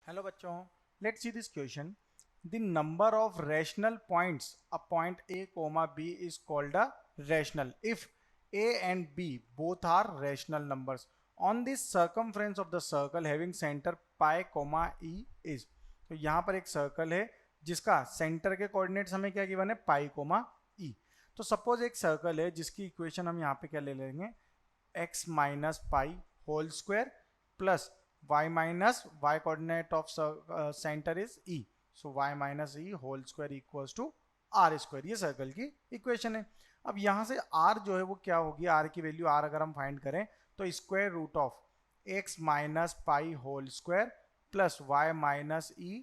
Hello बच्चों, let's see this question. The number of rational points a point A comma B is called a rational if A and B both are rational numbers on the circumference of the circle having center pi comma E is. तो यहाँ पर एक circle है जिसका centre के coordinates हमें क्या given है, पाई कोमा ई. तो सपोज एक सर्कल है जिसकी इक्वेशन हम यहाँ पे क्या ले लेंगे, x minus pi whole square plus y minus y coordinate of center is e, so y minus e whole square equals to r square. ये सर्कल की इक्वेशन है. अब यहाँ से r जो है वो क्या होगी, r की वैल्यू r अगर हम फाइंड करें तो square root of x minus pi whole square plus y minus e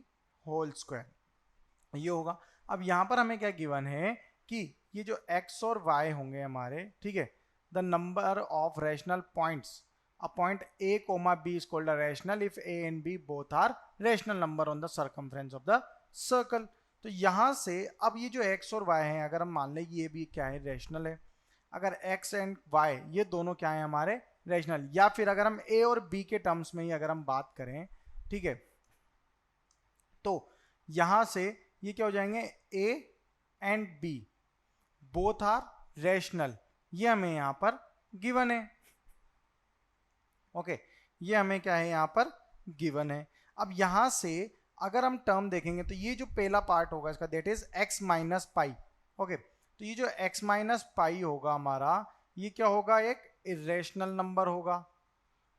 whole square ये होगा. अब यहाँ पर हमें क्या गिवन है कि ये जो x और y होंगे हमारे, ठीक है, the number of rational points a point A comma B is called a rational if A and B both are rational number on the circumference of the circle. तो यहाँ से अब ये जो x और y हैं, अगर हम मान लें कि ये भी क्या है, रैशनल है, अगर x एंड y ये दोनों क्या है हमारे, रैशनल, या फिर अगर हम a और b के टर्म्स में ही अगर हम बात करें, ठीक है, तो यहाँ से ये क्या हो जाएंगे, a and b both are rational, ये हमें यहाँ पर गिवन है. ओके, ये हमें क्या है यहाँ पर गिवन है. अब यहाँ से अगर हम टर्म देखेंगे तो ये जो पहला पार्ट होगा इसका, that is x minus pi. Okay, तो ये जो x माइनस पाई होगा हमारा, ये क्या होगा, एक इरेशनल नंबर होगा.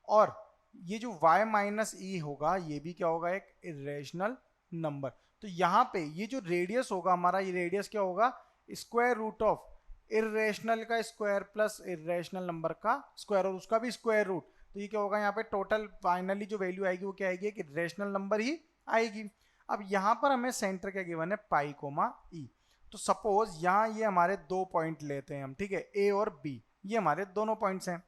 और ये जो y माइनस ई होगा ये भी क्या होगा, एक इरेशनल नंबर. तो यहाँ पे ये जो रेडियस होगा हमारा, ये रेडियस क्या होगा, स्क्वायर रूट ऑफ इरेशनल का स्क्वायर प्लस इरेशनल नंबर का स्क्वायर और उसका भी स्क्वायर रूट. तो ये क्या होगा, यहाँ पे टोटल फाइनली जो वैल्यू आएगी वो क्या आएगी, एक रेशनल नंबर ही आएगी. अब यहाँ पर हमें सेंटर क्या गिवन है, पाई कोमा ई. तो सपोज यहाँ ये हमारे दो पॉइंट लेते हैं हम, ठीक है, ए और बी, ये हमारे दोनों पॉइंट्स हैं.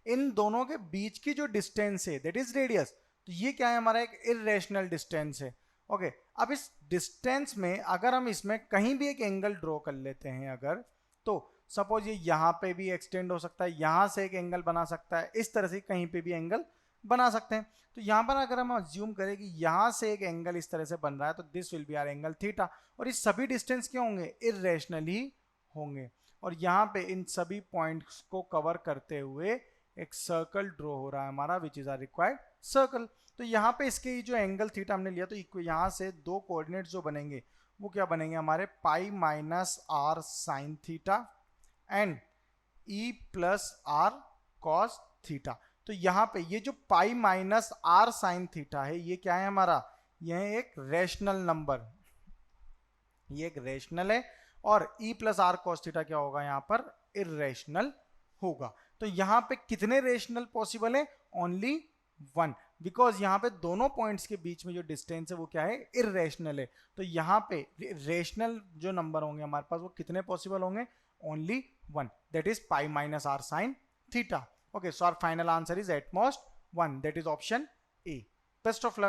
इन दोनों के बीच की जो डिस्टेंस है दैट इज रेडियस. तो ये क्या है हमारा, एक इरेशनल डिस्टेंस है. ओके, अब इस डिस्टेंस में अगर हम इसमें कहीं भी एक एंगल ड्रॉ कर लेते हैं अगर, तो सपोज ये यहाँ पे भी एक्सटेंड हो सकता है, यहाँ से एक एंगल बना सकता है, इस तरह से कहीं पे भी एंगल बना सकते हैं. तो यहाँ पर अगर हम अज्यूम करें कि यहाँ से एक एंगल इस तरह से बन रहा है तो this will be R angle theta. और ये सभी डिस्टेंस क्या होंगे, इरेशनल ही होंगे. और यहाँ पे इन सभी पॉइंट्स को कवर करते हुए एक सर्कल ड्रॉ हो रहा है हमारा, which is our required circle. तो यहाँ पे इसके जो एंगल थीटा हमने लिया, तो यहाँ से दो कोऑर्डिनेट्स जो बनेंगे वो क्या बनेंगे हमारे, pi minus r sine theta and e plus r cos theta. तो यहाँ पे ये जो pi minus r sine theta है ये क्या है हमारा, यह एक रेशनल नंबर, ये एक रेशनल है. और e plus r cos theta क्या होगा यहाँ पर, इरेशनल होगा. तो यहाँ पे कितने रेशनल पॉसिबल है, ओनली वन, बिकॉज यहाँ पे दोनों पॉइंट्स के बीच में जो डिस्टेंस है वो क्या है, इरेशनल है. तो यहाँ पे रेशनल जो नंबर होंगे हमारे पास वो कितने पॉसिबल होंगे, only one, that is pi minus r sin theta. Okay, so our final answer is at most 1, that is option A. Best of luck.